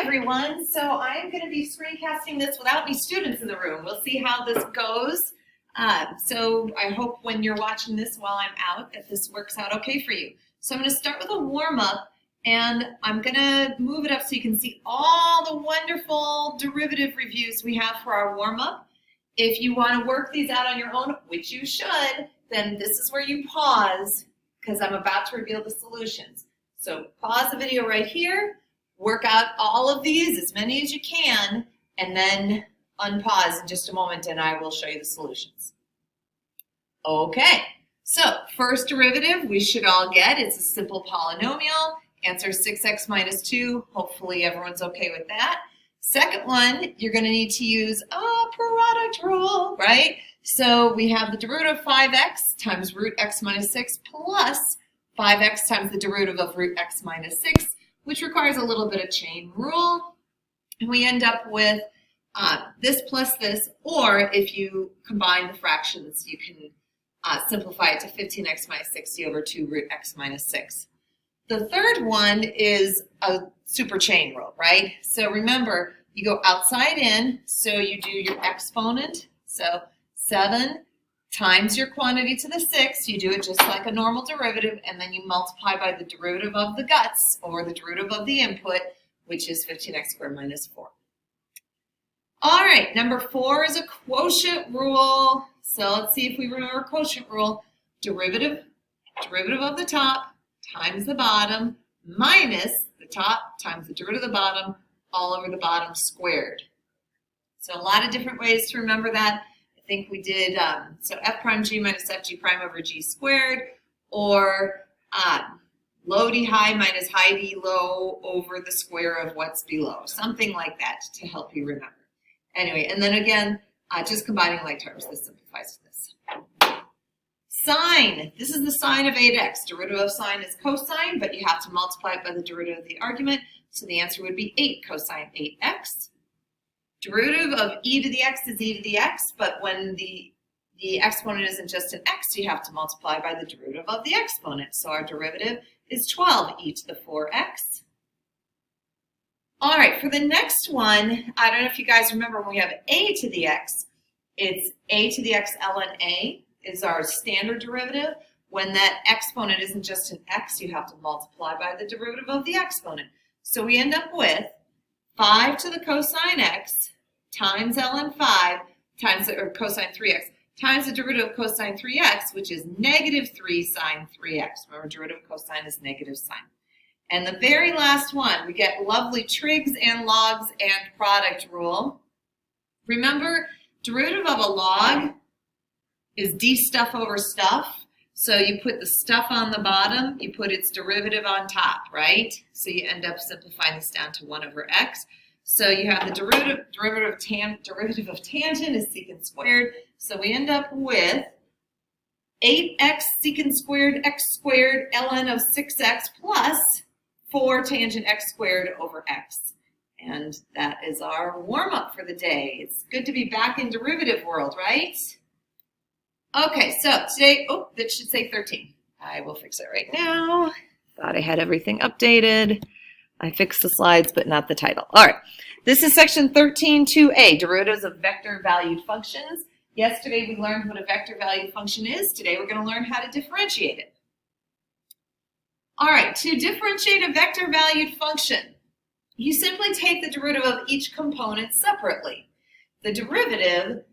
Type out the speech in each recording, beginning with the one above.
everyone. So I am going to be screencasting this without any students in the room. We'll see how this goes. So I hope when you're watching this while I'm out that this works out okay for you. So I'm going to start with a warm-up, and I'm going to move it up so you can see all the wonderful derivative reviews we have for our warm-up. If you want to work these out on your own, which you should, then this is where you pause because I'm about to reveal the solutions. So pause the video right here, work out all of these, as many as you can, and then unpause in just a moment and I will show you the solutions. Okay, so first derivative we should all get. It's a simple polynomial. Answer 6x minus 2. Hopefully everyone's okay with that. Second one, you're going to need to use a product rule, right? So we have the derivative of 5x times root x minus 6 plus 5x times the derivative of root x minus 6, which requires a little bit of chain rule. And we end up with this plus this, or if you combine the fractions, you can simplify it to 15x minus 60 over 2 root x minus 6. The third one is a super chain rule, right? So remember, you go outside in, so you do your exponent. So 7 times your quantity to the 6, you do it just like a normal derivative, and then you multiply by the derivative of the guts, or the derivative of the input, which is 15x squared minus 4. All right, number 4 is a quotient rule. So let's see if we remember quotient rule. Derivative of the top times the bottom minus the top times the derivative of the bottom all over the bottom squared. So a lot of different ways to remember that. I think we did, so f prime g minus f g prime over g squared, or low d high minus high d low over the square of what's below. Something like that to help you remember. Anyway, and then again, just combining like terms, this simplifies this. Sine, this is the sine of 8x. Derivative of sine is cosine, but you have to multiply it by the derivative of the argument. So the answer would be 8 cosine 8x. Derivative of e to the x is e to the x, but when the exponent isn't just an x, you have to multiply by the derivative of the exponent. So our derivative is 12 e to the 4x. All right, for the next one, I don't know if you guys remember when we have a to the x, it's a to the x ln a is our standard derivative. When that exponent isn't just an x, you have to multiply by the derivative of the exponent. So we end up with 5 to the cosine x times ln 5 times, or cosine 3x, times the derivative of cosine 3x, which is negative 3 sine 3x. Remember, derivative of cosine is negative sine. And the very last one, we get lovely trigs and logs and product rule. Remember, derivative of a log is d stuff over stuff. So you put the stuff on the bottom, you put its derivative on top, right? So you end up simplifying this down to 1 over x. So you have the derivative of tangent is secant squared. So we end up with 8x secant squared x squared ln of 6x plus 4 tangent x squared over x. And that is our warm-up for the day. It's good to be back in derivative world, right? Okay, so today, oh, that should say 13. I will fix it right now. Thought I had everything updated. I fixed the slides, but not the title. All right, this is section 13.2a, derivatives of vector-valued functions. Yesterday we learned what a vector-valued function is. Today we're going to learn how to differentiate it. All right, to differentiate a vector-valued function, you simply take the derivative of each component separately. The derivative,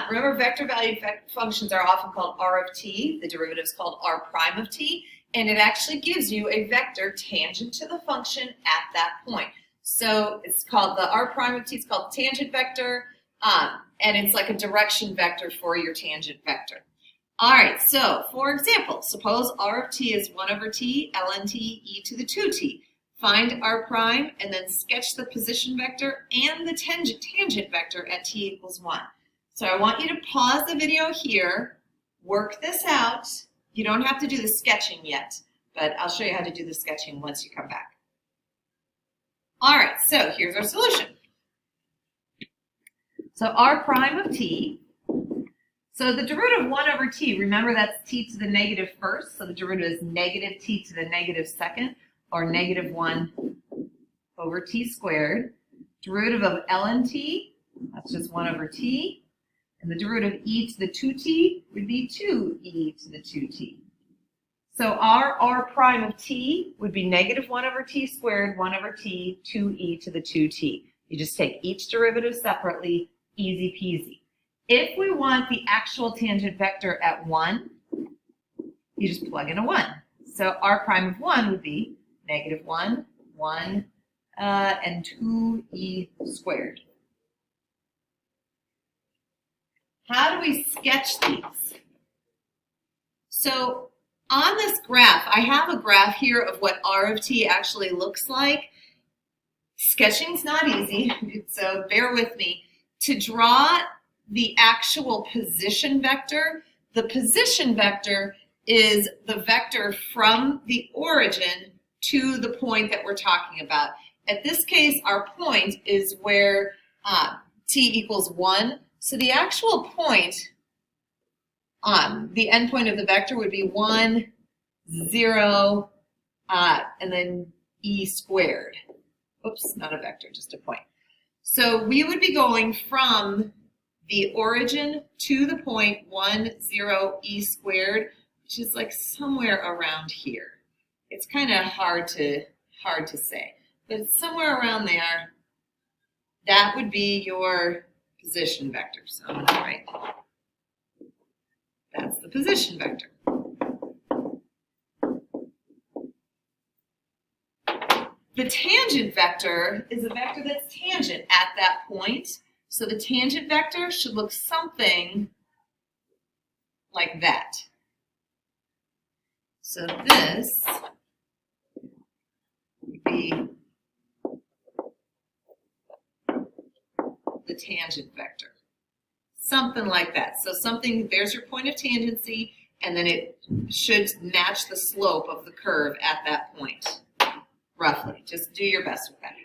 remember vector-valued functions are often called r of t. The derivative is called r prime of t, and it actually gives you a vector tangent to the function at that point. So it's called the r prime of t, it's called the tangent vector, and it's like a direction vector for your tangent vector. All right, so for example, suppose r of t is 1 over t, ln t, e to the 2t. Find r prime and then sketch the position vector and the tangent vector at t equals 1. So I want you to pause the video here, work this out. You don't have to do the sketching yet, but I'll show you how to do the sketching once you come back. All right, so here's our solution. So r prime of t, so the derivative of 1 over t, remember that's t to the negative first, so the derivative is negative t to the negative second, or negative 1 over t squared. Derivative of ln t, that's just 1 over t. And the derivative of e to the 2t would be 2e to the 2t. So our r prime of t would be negative 1 over t squared, 1 over t, 2e to the 2t. You just take each derivative separately, easy peasy. If we want the actual tangent vector at 1, you just plug in a 1. So r prime of 1 would be negative 1, 1, and 2e squared. How do we sketch these? So on this graph, I have a graph here of what r of t actually looks like. Sketching's not easy, so bear with me. To draw the actual position vector, the position vector is the vector from the origin to the point that we're talking about. At this case, our point is where t equals 1. So the actual point, the endpoint of the vector would be 1, 0, and then e squared. Oops, not a vector, just a point. So we would be going from the origin to the point 1, 0, e squared, which is like somewhere around here. It's kind of hard to say, but it's somewhere around there. That would be your position vector. So I'm going to write, that's the position vector. The tangent vector is a vector that's tangent at that point. So the tangent vector should look something like that. So this would be the tangent vector. Something like that. So something, there's your point of tangency, and then it should match the slope of the curve at that point. Roughly. Just do your best with that.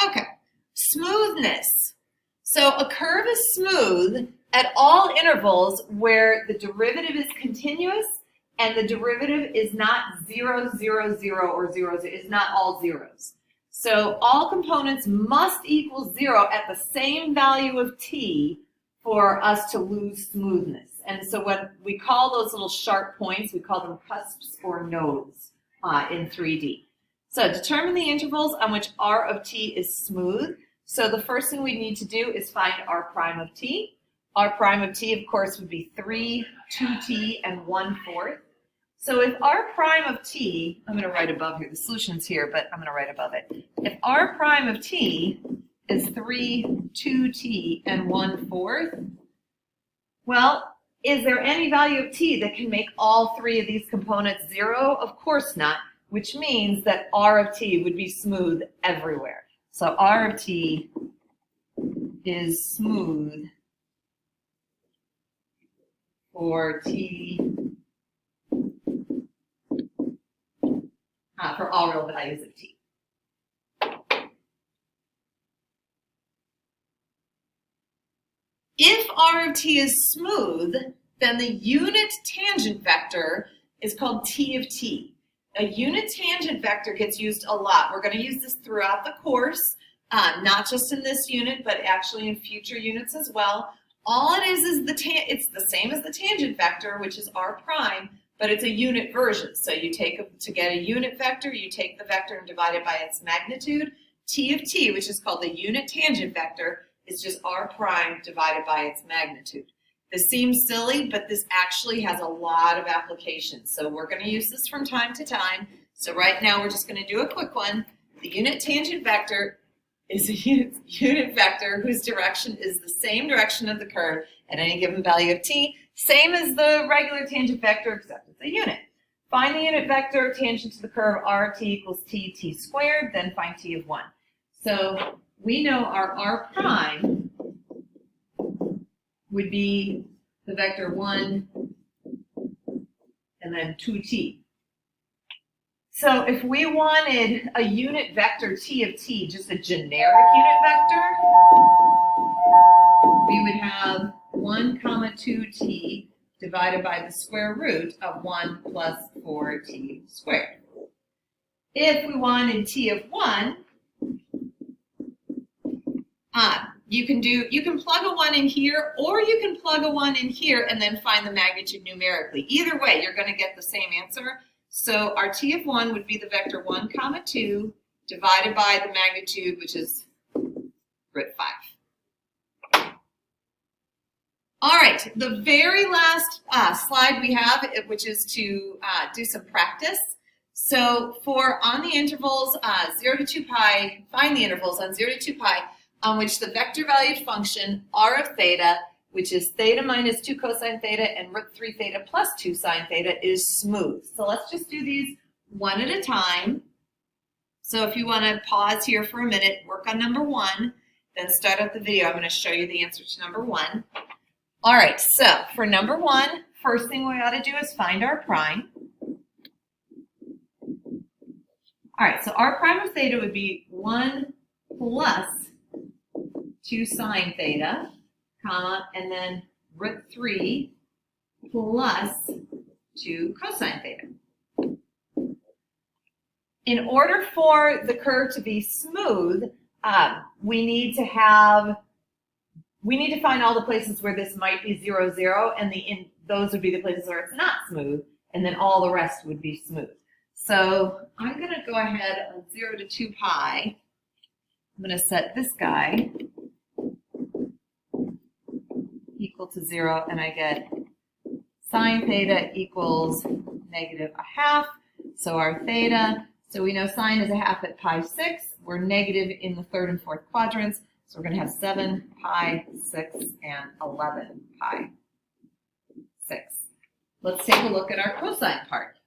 Okay. Smoothness. So a curve is smooth at all intervals where the derivative is continuous and the derivative is not 0, 0, 0, or 0, 0. It's not all zeros. So all components must equal 0 at the same value of t for us to lose smoothness. And so what we call those little sharp points, we call them cusps or nodes in 3D. So determine the intervals on which r of t is smooth. So the first thing we need to do is find r prime of t. R prime of t, of course, would be 3, 2t, and 1/4. So if r prime of t, I'm going to write above here, the solution's here, but I'm going to write above it. If r prime of t is 3, 2t, and 1/4, well, is there any value of t that can make all three of these components 0? Of course not. Which means that r of t would be smooth everywhere. So r of t is smooth for t, for all real values of t. If r of t is smooth, then the unit tangent vector is called t of t. A unit tangent vector gets used a lot. We're going to use this throughout the course, not just in this unit, but actually in future units as well. All it is it's the same as the tangent vector, which is r prime, but it's a unit version. So you take, to get a unit vector, you take the vector and divide it by its magnitude. T of t, which is called the unit tangent vector, is just r prime divided by its magnitude. This seems silly, but this actually has a lot of applications. So we're going to use this from time to time. So right now we're just going to do a quick one. The unit tangent vector is a unit vector whose direction is the same direction of the curve at any given value of t, same as the regular tangent vector, except it's a unit. Find the unit vector tangent to the curve r of t equals t squared, then find t of 1. So we know our r prime would be the vector 1 and then 2t. So if we wanted a unit vector t of t, just a generic unit vector, we would have 1, 2t divided by the square root of 1 plus 4t squared. If we wanted t of 1, You can plug a 1 in here, or you can plug a 1 in here and then find the magnitude numerically. Either way, you're going to get the same answer. So our t of 1 would be the vector 1, 2 divided by the magnitude, which is root 5. All right, the very last slide we have, which is to do some practice. So for on the intervals 0 to 2 pi, find the intervals on 0 to 2 pi on which the vector valued function r of theta, which is theta minus 2 cosine theta and root 3 theta plus 2 sine theta, is smooth. So let's just do these one at a time. So if you want to pause here for a minute, work on number 1, then start up the video. I'm going to show you the answer to number 1. All right, so for number 1, first thing we ought to do is find r prime. All right, so r prime of theta would be 1 plus 2 sine theta, comma, and then root 3 plus 2 cosine theta. In order for the curve to be smooth, we need to find all the places where this might be 0, 0, and those would be the places where it's not smooth, and then all the rest would be smooth. So I'm going to go ahead on 0 to 2 pi. I'm going to set this guy equal to 0, and I get sine theta equals -1/2. So our theta, so we know sine is 1/2 at pi 6. We're negative in the 3rd and 4th quadrants. So we're going to have 7 pi 6 and 11 pi 6. Let's take a look at our cosine part.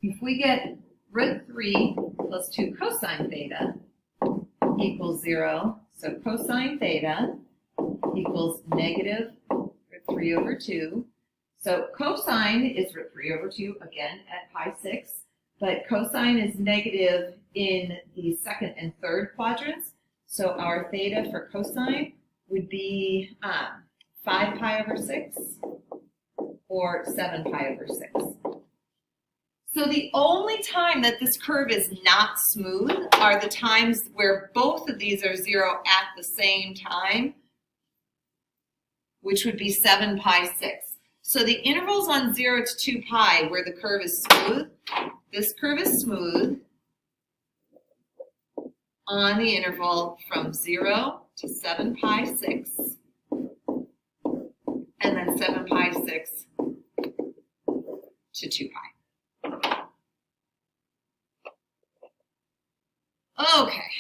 If we get root 3 plus 2 cosine theta equals 0, so cosine theta equals negative root 3 over 2. So cosine is root 3 over 2, again, at pi 6. But cosine is negative in the 2nd and 3rd quadrants. So our theta for cosine would be 5 pi over 6 or 7 pi over 6. So the only time that this curve is not smooth are the times where both of these are 0 at the same time, which would be 7 pi 6. So the intervals on 0 to 2 pi where the curve is smooth, this curve is smooth on the interval from 0 to 7 pi 6, and then 7 pi 6 to 2 pi. Okay,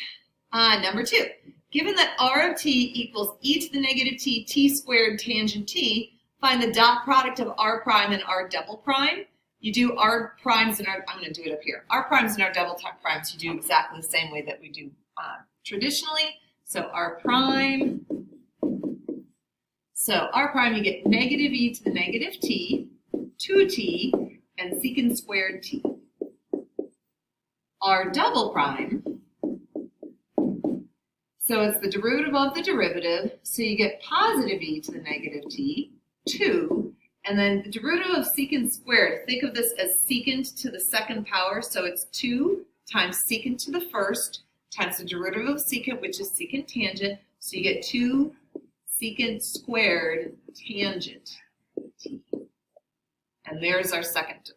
number 2. Given that r of t equals e to the negative t, t squared tangent t, find the dot product of r prime and r double prime. You do r primes and r, I'm going to do it up here. R primes and r double primes, you do exactly the same way that we do traditionally. So r prime, you get negative e to the negative t, 2t, and secant squared t. R double prime, so it's the derivative of the derivative, so you get positive e to the negative t, 2, and then the derivative of secant squared, think of this as secant to the 2nd power, so it's 2 times secant to the 1st times the derivative of secant, which is secant tangent, so you get 2 secant squared tangent t. And there's our second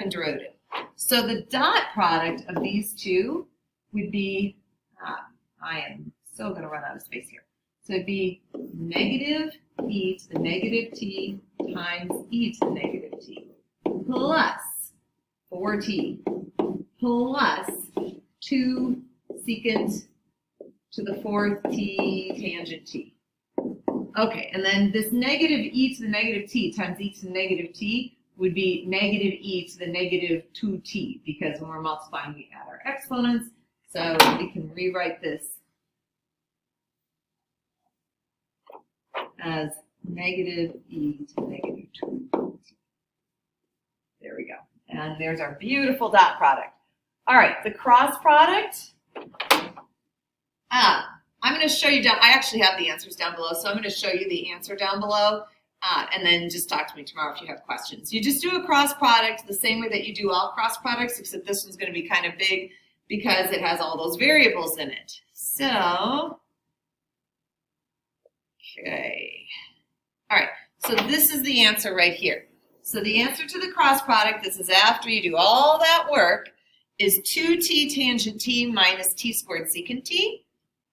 derivative. So the dot product of these two would be, I am so going to run out of space here. So it'd be negative e to the negative t times e to the negative t plus 4t plus 2 secant to the 4th t tangent t. Okay, and then this negative e to the negative t times e to the negative t would be negative e to the negative 2t, because when we're multiplying, we add our exponents. So we can rewrite this as negative e to the negative 2t. There we go. And there's our beautiful dot product. All right, the cross product. I'm going to show you down. I actually have the answers down below, so I'm going to show you the answer down below. And then just talk to me tomorrow if you have questions. You just do a cross product the same way that you do all cross products, except this one's going to be kind of big because it has all those variables in it. So Okay. All right, so this is the answer right here. So the answer to the cross product, this is after you do all that work, is 2t tangent t minus t squared secant t.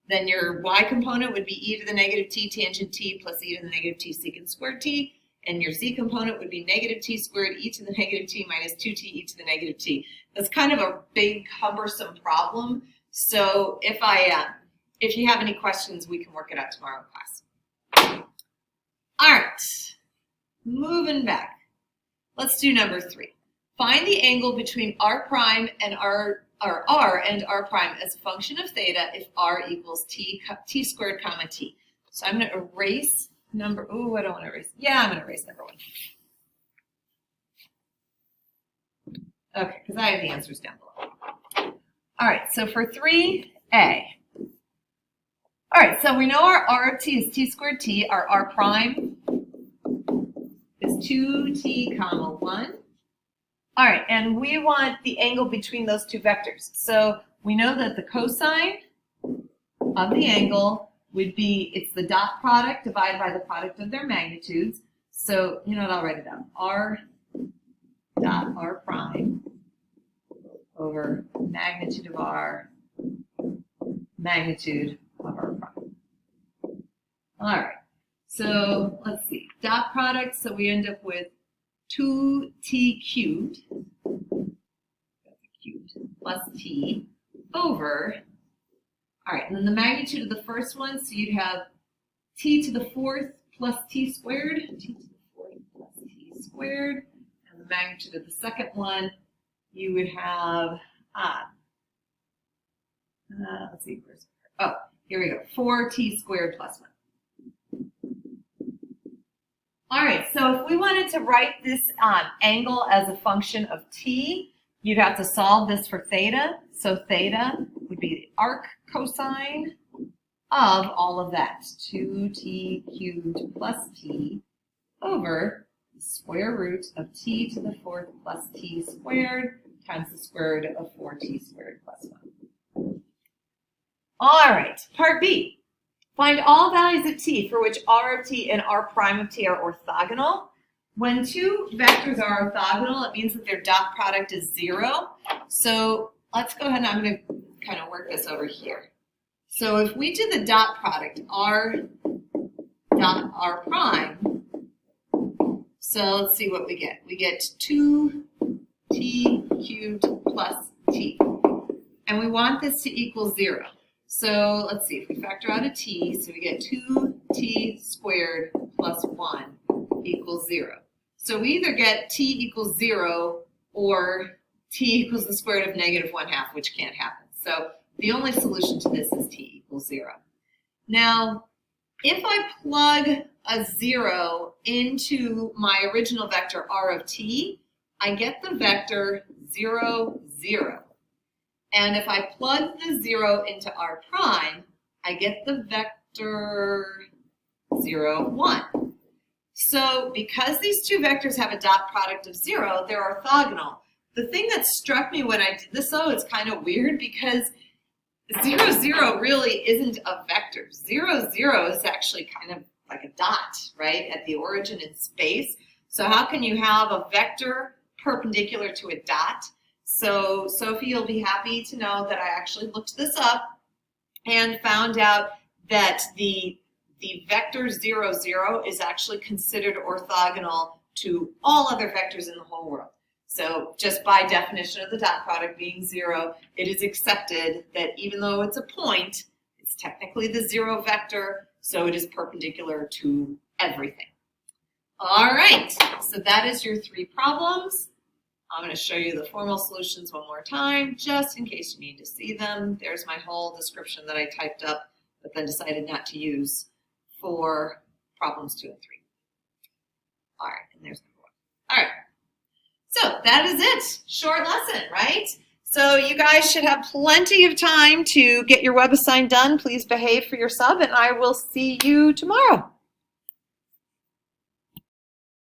Then your y component would be e to the negative t tangent t plus e to the negative t secant squared t. And your z component would be negative t squared e to the negative t minus 2t e to the negative t. That's kind of a big, cumbersome problem. So if you have any questions, we can work it out tomorrow in class. All right, moving back. Let's do number 3. Find the angle between r prime and r and r prime as a function of theta if r equals t squared comma t. So I'm going to erase number, oh, I don't want to erase. Yeah, I'm going to erase number 1. Okay, because I have the answers down below. All right, so for 3a. All right, so we know our r of t is t squared t. Our r prime is 2t comma 1. All right, and we want the angle between those two vectors. So we know that the cosine of the angle would be, it's the dot product divided by the product of their magnitudes. So, you know what, I'll write it down. R dot r prime over magnitude of r prime. All right, so let's see. Dot product, so we end up with 2t cubed plus t over, all right, and then the magnitude of the first one, so you'd have t to the 4th plus t squared, t to the 4th plus t squared, and the magnitude of the second one, you would have, let's see, here we go, 4t squared plus 1. All right, so if we wanted to write this angle as a function of t, you'd have to solve this for theta. So theta would be the arc cosine of all of that, 2t cubed plus t over the square root of t to the 4th plus t squared times the square root of 4t squared plus 1. All right, part B. Find all values of t for which r of t and r prime of t are orthogonal. When two vectors are orthogonal, it means that their dot product is 0. So let's go ahead and I'm going to kind of work this over here. So if we do the dot product, r dot r prime, so let's see what we get. We get 2t cubed plus t. And we want this to equal 0. So let's see, if we factor out a t, so we get 2t squared plus 1 equals 0. So we either get t equals 0 or t equals the square root of negative 1/2, which can't happen. So the only solution to this is t equals 0. Now, if I plug a 0 into my original vector r of t, I get the vector 0, 0. And if I plug the 0 into r prime, I get the vector 0, 1. So because these two vectors have a dot product of 0, they're orthogonal. The thing that struck me when I did this, though, is kind of weird because 0, 0 really isn't a vector. 0, 0 is actually kind of like a dot, right, at the origin in space. So how can you have a vector perpendicular to a dot? So Sophie, you'll be happy to know that I actually looked this up and found out that the vector 0, 0 is actually considered orthogonal to all other vectors in the whole world. So just by definition of the dot product being 0, it is accepted that even though it's a point, it's technically the 0 vector, so it is perpendicular to everything. All right, so that is your 3 problems. I'm going to show you the formal solutions one more time, just in case you need to see them. There's my whole description that I typed up, but then decided not to use for problems 2 and 3. All right, and there's number 1. All right, so that is it. Short lesson, right? So you guys should have plenty of time to get your web assignment done. Please behave for your sub, and I will see you tomorrow.